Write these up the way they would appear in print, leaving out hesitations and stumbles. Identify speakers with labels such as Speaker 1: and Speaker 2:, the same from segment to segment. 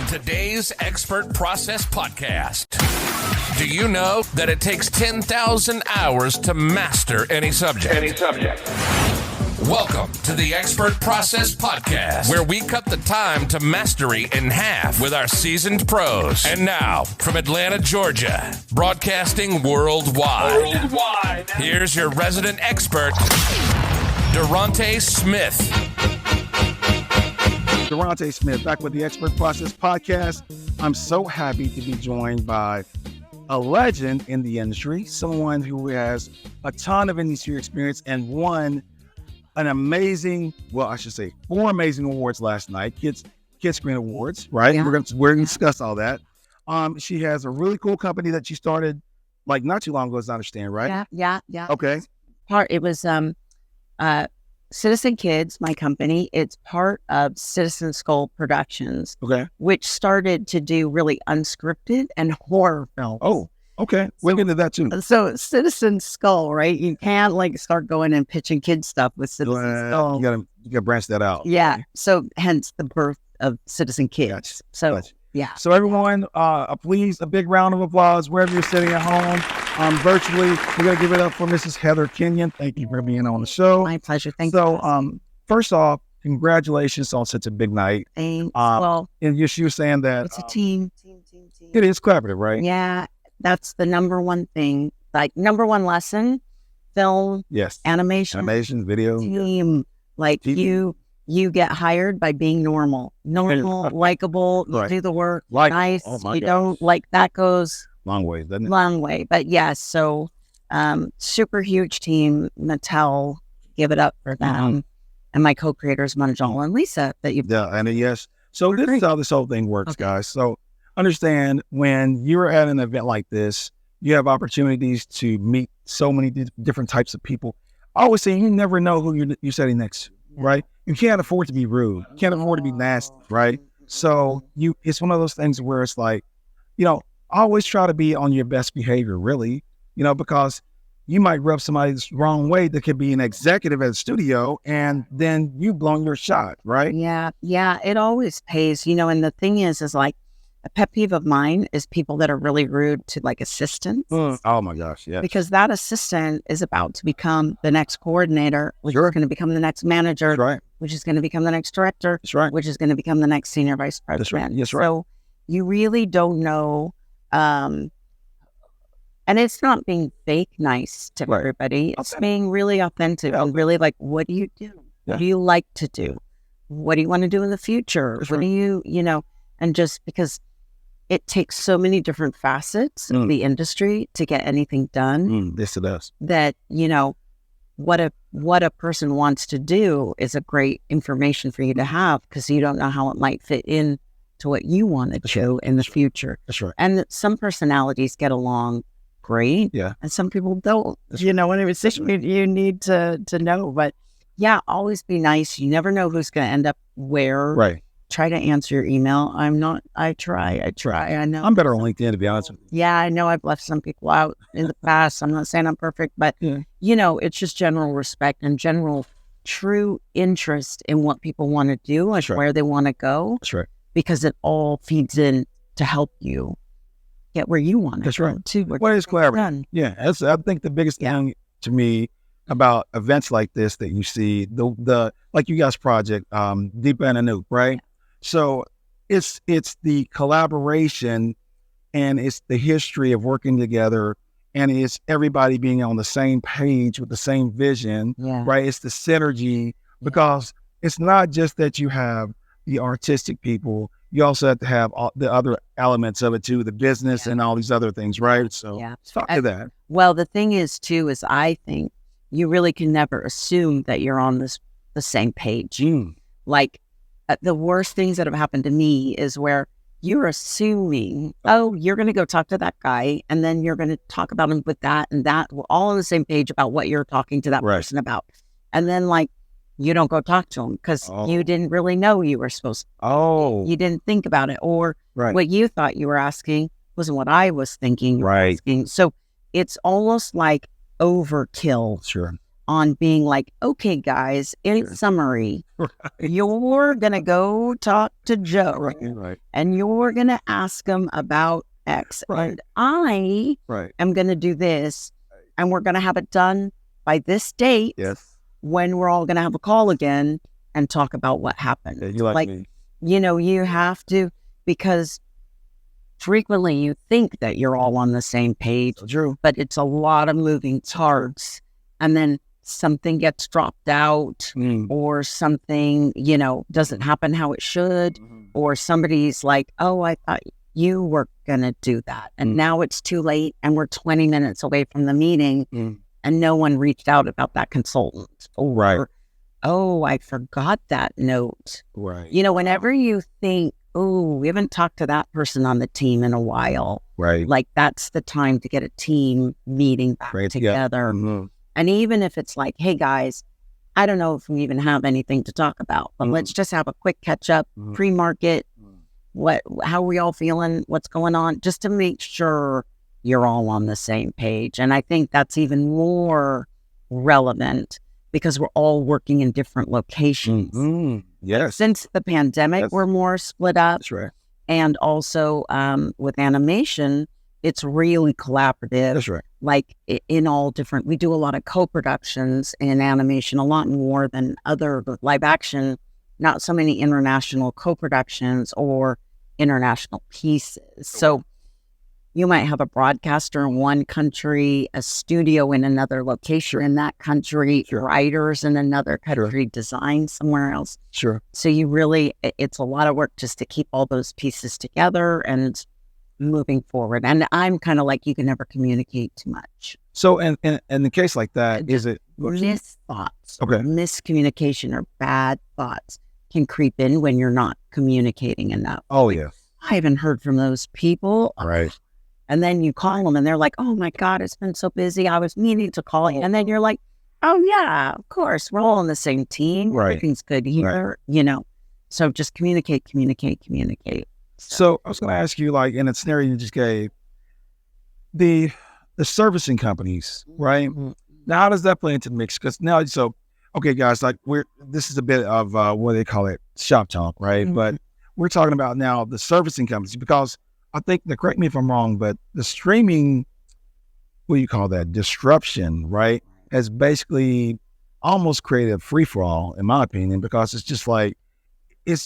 Speaker 1: Today's Expert Process Podcast. Do you know that it takes 10,000 hours to master any subject? Welcome to the Expert Process Podcast, where we cut the time to mastery in half with our seasoned pros. And now, from Atlanta, Georgia, broadcasting worldwide. Here's your resident expert, Durante Smith.
Speaker 2: Durante Smith, back with the Expert Process Podcast. I'm so happy to be joined by a legend in the industry, someone who has a ton of industry experience and won an amazing, well, I should say 4 amazing awards last night, Kids Screen Awards, right?
Speaker 3: Yeah.
Speaker 2: We're going to discuss all that. She has a really cool company that she started like not too long ago, as I understand, right?
Speaker 3: Yeah.
Speaker 2: Okay.
Speaker 3: It was Citizen Kids, my company. It's part of Citizen Skull Productions,
Speaker 2: Okay.
Speaker 3: which started to do really unscripted and horror films.
Speaker 2: Oh, okay. We'll get into that too.
Speaker 3: So Citizen Skull, right? You can't start going and pitching kids stuff with Citizen Skull.
Speaker 2: You gotta branch that out.
Speaker 3: Yeah. So hence the birth of Citizen Kids.
Speaker 2: Gotcha.
Speaker 3: So
Speaker 2: Gotcha.
Speaker 3: yeah.
Speaker 2: So everyone, please, a big round of applause wherever you're sitting at home. Virtually, we're going to give it up for Mrs. Heather Kenyon. Thank you for being on the show.
Speaker 3: My pleasure. Thank you.
Speaker 2: So, first off, congratulations on such a big night.
Speaker 3: Thanks.
Speaker 2: And she was saying that
Speaker 3: it's a team.
Speaker 2: it is collaborative, right?
Speaker 3: Yeah. That's the number one thing. Number one lesson, film,
Speaker 2: Yes.
Speaker 3: animation,
Speaker 2: Video.
Speaker 3: team.
Speaker 2: TV.
Speaker 3: You get hired by being normal, likable, you
Speaker 2: Right.
Speaker 3: do the work,
Speaker 2: Like,
Speaker 3: nice.
Speaker 2: oh my
Speaker 3: You
Speaker 2: gosh.
Speaker 3: don't that goes
Speaker 2: Long ways, doesn't it?
Speaker 3: long way. But yes, so super huge team. Mattel, give it up for them, and my co-creators Manjal and Lisa. That you
Speaker 2: Yeah, and yes. So this
Speaker 3: great.
Speaker 2: is how this whole thing works,
Speaker 3: Okay.
Speaker 2: guys. So understand when you're at an event like this, you have opportunities to meet so many different types of people. I always say you never know who you're sitting next to, right? You can't afford to be rude. You can't afford to be nasty, right? So it's one of those things where it's like, always try to be on your best behavior, really, because you might rub somebody the wrong way that could be an executive at a studio, and then you've blown your shot, right?
Speaker 3: Yeah, it always pays, and the thing is a pet peeve of mine is people that are really rude to assistants.
Speaker 2: Oh my gosh, yeah.
Speaker 3: Because that assistant is about to become the next coordinator, which
Speaker 2: Sure.
Speaker 3: is going to become the next manager,
Speaker 2: That's right.
Speaker 3: which is going to become the next director,
Speaker 2: That's right.
Speaker 3: which is going to become the next senior vice
Speaker 2: That's
Speaker 3: president.
Speaker 2: right. That's right.
Speaker 3: So you really don't know. And it's not being fake nice to
Speaker 2: Right.
Speaker 3: everybody. It's
Speaker 2: Okay.
Speaker 3: being really authentic and really what do you do?
Speaker 2: Yeah.
Speaker 3: What do you like to do? What do you want to do in the future?
Speaker 2: That's
Speaker 3: what
Speaker 2: right.
Speaker 3: do you, and just because it takes so many different facets of the industry to get anything done
Speaker 2: Yes, it does.
Speaker 3: that, what a person wants to do is a great information for you to have because you don't know how it might fit in to what you want to do in the future.
Speaker 2: That's right.
Speaker 3: And some personalities get along great.
Speaker 2: Yeah.
Speaker 3: And some people don't,
Speaker 2: That's
Speaker 3: and it's you need to know, but yeah, always be nice. You never know who's going to end up where.
Speaker 2: Right.
Speaker 3: Try to answer your email. I try. I know.
Speaker 2: I'm better on LinkedIn, to be honest with you.
Speaker 3: Yeah, I know I've left some people out in the past. I'm not saying I'm perfect, but,
Speaker 2: Yeah.
Speaker 3: it's just general respect and general true interest in what people want to do and
Speaker 2: That's right.
Speaker 3: where they want to go,
Speaker 2: That's right.
Speaker 3: because it all feeds in to help you get where you want to
Speaker 2: That's
Speaker 3: go.
Speaker 2: right.
Speaker 3: To
Speaker 2: What is collaborative?
Speaker 3: done.
Speaker 2: Yeah, I think the biggest thing to me about events like this that you see, the like you guys project, Deepa Anoop, right? So it's the collaboration and it's the history of working together and it's everybody being on the same page with the same vision,
Speaker 3: Yeah.
Speaker 2: right? It's the synergy because it's not just that you have the artistic people, you also have to have all the other elements of it too, the business and all these other things, right? So
Speaker 3: Yeah.
Speaker 2: talk to that.
Speaker 3: Well, the thing is too, is I think you really can never assume that you're on the same page. The worst things that have happened to me is where you're assuming, you're going to go talk to that guy, and then you're going to talk about him with that and that. We're all on the same page about what you're talking to that
Speaker 2: Right.
Speaker 3: person about. And then you don't go talk to him because you didn't really know you were supposed to.
Speaker 2: Oh,
Speaker 3: You didn't think about it. Or
Speaker 2: right.
Speaker 3: what you thought you were asking wasn't what I was thinking you were
Speaker 2: Right.
Speaker 3: asking. So it's almost like overkill
Speaker 2: Sure.
Speaker 3: on being like, okay, guys, in summary, you're going to go talk to Joe and you're going to ask him about X. And I am going to do this and we're going to have it done by this date when we're all going to have a call again and talk about what happened.
Speaker 2: Yeah, you like me.
Speaker 3: You know, you have to, because frequently you think that you're all on the same page, but it's a lot of moving parts. And then something gets dropped out or something, you know, doesn't happen how it should, or somebody's like, oh, I thought you were going to do that. And now it's too late and we're 20 minutes away from the meeting and no one reached out about that consultant. Or, oh, I forgot that note. You know, whenever you think, oh, we haven't talked to that person on the team in a while. Like that's the time to get a team meeting back together. And even if it's like, hey guys, I don't know if we even have anything to talk about, but let's just have a quick catch up, pre-market. How are we all feeling? What's going on? Just to make sure you're all on the same page. And I think that's even more relevant because we're all working in different locations. Since the pandemic, we're more split up. And also with animation, it's really collaborative. Like in all different, we do a lot of co-productions in animation, a lot more than other live action, not so many international co-productions or international pieces. So you might have a broadcaster in one country, a studio in another location in that country, writers in another country, design somewhere else. So you really, it's a lot of work just to keep all those pieces together and moving forward. And I'm kind of like, you can never communicate too much.
Speaker 2: So in the case like that, is it
Speaker 3: missed thoughts, miscommunication or bad thoughts can creep in when you're not communicating enough. I haven't heard from those people. And then you call them and they're like, oh my God, it's been so busy. I was meaning to call you. And then you're like, oh yeah, of course. We're all on the same team. Everything's good here, you know. So just communicate.
Speaker 2: So I was going to ask you, like, in a scenario you just gave, the servicing companies, right? Now, how does that play into the mix? Because now, so, okay, guys, like, this is a bit of, what they call it, shop talk, right? But we're talking about now the servicing companies, because I think, correct me if I'm wrong, but the streaming, what do you call that, disruption, right, has basically almost created a free-for-all, in my opinion, because it's just like,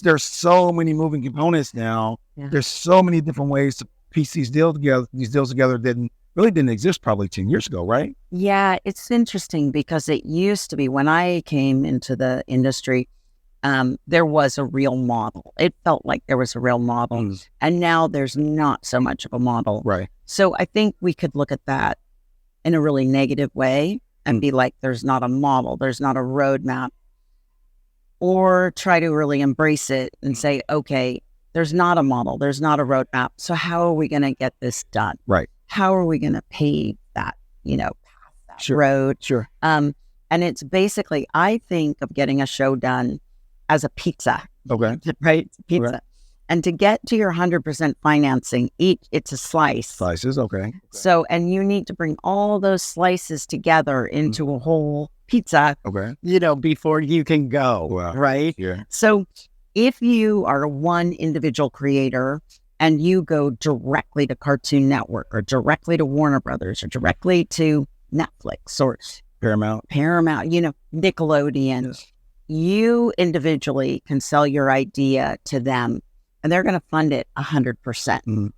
Speaker 2: there's so many moving components now. There's so many different ways to piece these deals together that didn't exist probably 10 years ago, right?
Speaker 3: Yeah, it's interesting because it used to be when I came into the industry, there was a real model. It felt like there was a real model. And now there's not so much of a model. So I think we could look at that in a really negative way and be like, there's not a model, there's not a roadmap. Or try to really embrace it and say, okay, there's not a model, there's not a roadmap. So how are we going to get this done? How are we going to pave that, you know, that road? And it's basically, I think of getting a show done as a pizza. Right? Pizza. And to get to your 100% financing, it's a slice.
Speaker 2: Slices,
Speaker 3: So, and you need to bring all those slices together into a whole pizza, you know, before you can go, right? So if you are one individual creator and you go directly to Cartoon Network or directly to Warner Brothers or directly to Netflix or Paramount, you know, Nickelodeon, you individually can sell your idea to them and they're going to fund it 100%.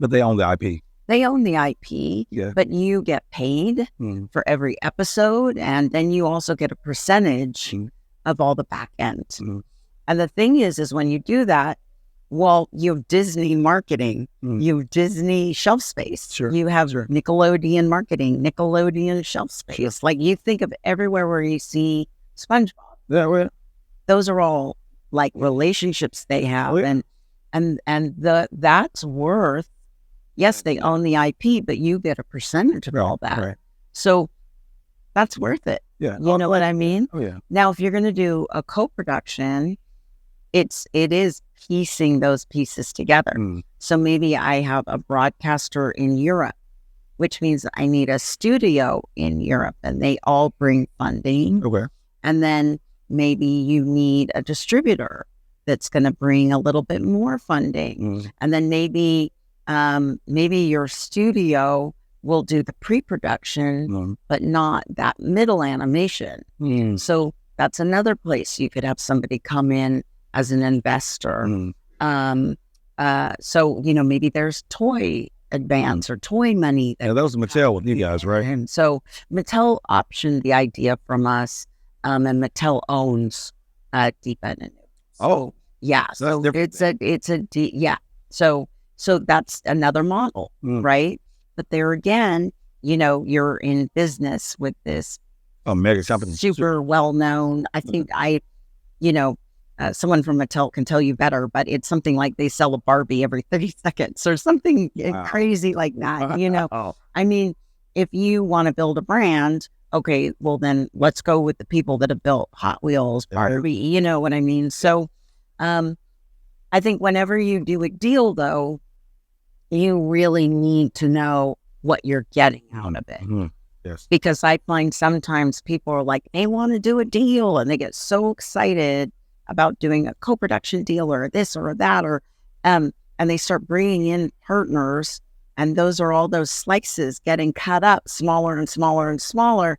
Speaker 2: But they own the IP.
Speaker 3: They own the IP, but you get paid for every episode, and then you also get a percentage of all the back end. And the thing is when you do that, well, you have Disney marketing, you have Disney shelf space, you have Nickelodeon marketing, Nickelodeon shelf space. Like you think of everywhere where you see SpongeBob. Those are all like relationships they have, and that's worth. Yes, they own the IP, but you get a percentage of all that. So that's worth it. You know what I mean? Now, if you're going to do a co-production, it is piecing those pieces together. So maybe I have a broadcaster in Europe which means I need a studio in Europe, and they all bring funding.
Speaker 2: Okay.
Speaker 3: And then maybe you need a distributor that's going to bring a little bit more funding. And then maybe your studio will do the pre-production, but not that middle animation. So that's another place you could have somebody come in as an investor. So, maybe there's toy advance or toy money.
Speaker 2: That was Mattel with you guys, right?
Speaker 3: And so Mattel optioned the idea from us, and Mattel owns Deepa Anoop.
Speaker 2: Oh,
Speaker 3: yeah.
Speaker 2: So
Speaker 3: So that's another model, right? But there again, you're in business with this
Speaker 2: mega company,
Speaker 3: super well known. I think someone from Mattel can tell you better, but it's something like they sell a Barbie every 30 seconds or something crazy like that. I mean, if you want to build a brand, okay, well then let's go with the people that have built Hot Wheels, Barbie, you know what I mean? So I think whenever you do a deal though, you really need to know what you're getting out of it.
Speaker 2: Yes. Because
Speaker 3: I find sometimes people are like, they want to do a deal and they get so excited about doing a co-production deal or this or that, or and they start bringing in partners, and those are all those slices getting cut up smaller and smaller and smaller.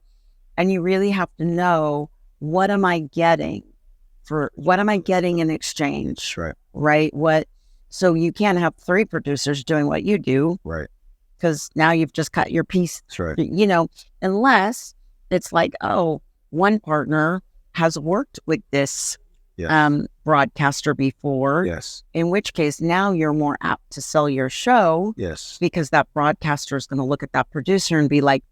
Speaker 3: And you really have to know, what am I getting in exchange? Right. So you can't have 3 producers doing what you do.
Speaker 2: Right.
Speaker 3: Because now you've just cut your piece.
Speaker 2: That's right.
Speaker 3: Unless it's like, one partner has worked with this broadcaster before.
Speaker 2: Yes.
Speaker 3: In which case, now you're more apt to sell your show.
Speaker 2: Yes.
Speaker 3: Because that broadcaster is going to look at that producer and be like,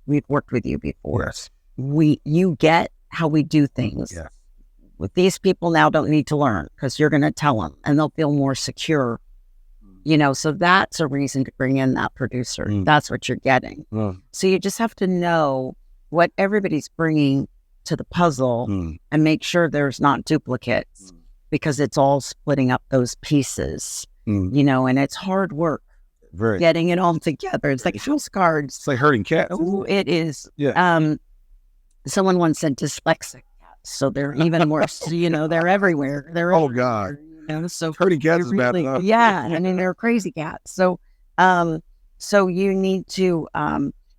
Speaker 3: we've worked with you before.
Speaker 2: Yes.
Speaker 3: You get how we do things.
Speaker 2: Yeah.
Speaker 3: With these people now don't need to learn, because you're going to tell them and they'll feel more secure. So that's a reason to bring in that producer. That's what you're getting. So you just have to know what everybody's bringing to the puzzle and make sure there's not duplicates, because it's all splitting up those pieces, and it's hard work getting it all together. It's like house cards.
Speaker 2: It's like herding cats.
Speaker 3: Oh, it is.
Speaker 2: Yeah.
Speaker 3: Someone once said dyslexic cats. So they're even worse, they're everywhere.
Speaker 2: Oh God.
Speaker 3: So
Speaker 2: herding cats is bad enough.
Speaker 3: Yeah. I mean, they're crazy cats. So, so you need to,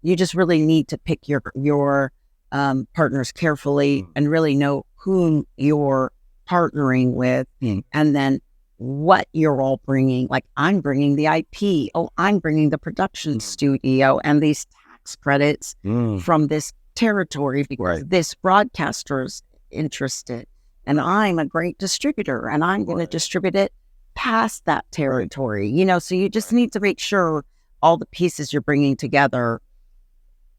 Speaker 3: you just really need to pick your partners carefully and really know who you're partnering with, and then what you're all bringing. Like, I'm bringing the IP. Oh, I'm bringing the production studio and these tax credits from this territory because this broadcaster's interested. And I'm a great distributor, and I'm going to distribute it past that territory. So you just need to make sure all the pieces you're bringing together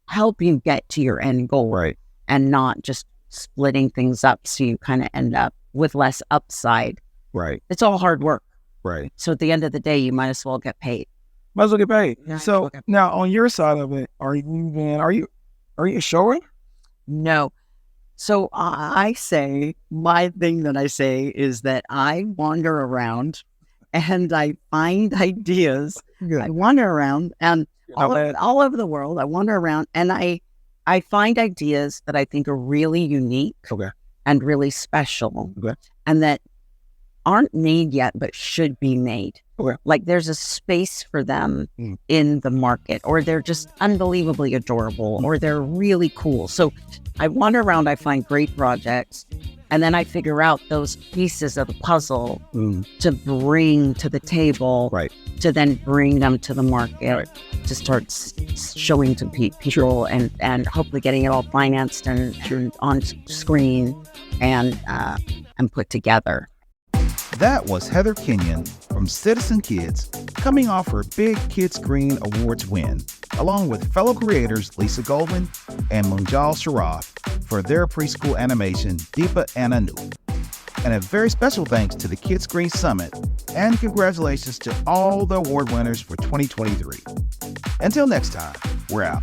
Speaker 3: help you get to your end goal, and not just splitting things up so you kind of end up with less upside. Right. It's all hard work. Right. So at the end of the day, you might as well get paid.
Speaker 2: Might as well get paid. So now on your side of it, are you a showrunner?
Speaker 3: No. So I say, my thing that I say is that I wander around and I find ideas. Good. I wander around and all over the world. I wander around and I find ideas that I think are really unique and really special and that aren't made yet but should be made. Like there's a space for them in the market, or they're just unbelievably adorable, or they're really cool. So I wander around, I find great projects, and then I figure out those pieces of the puzzle to bring to the table, to then bring them to the market, to start showing to people and hopefully getting it all financed and on screen and put together.
Speaker 4: That was Heather Kenyon from Citizen Kids, coming off her Big Kid Screen Awards win, along with fellow creators Lisa Goldman and Munjal Sharaf for their preschool animation Deepa Anoop. And a very special thanks to the Kids Screen Summit, and congratulations to all the award winners for 2023. Until next time, we're out.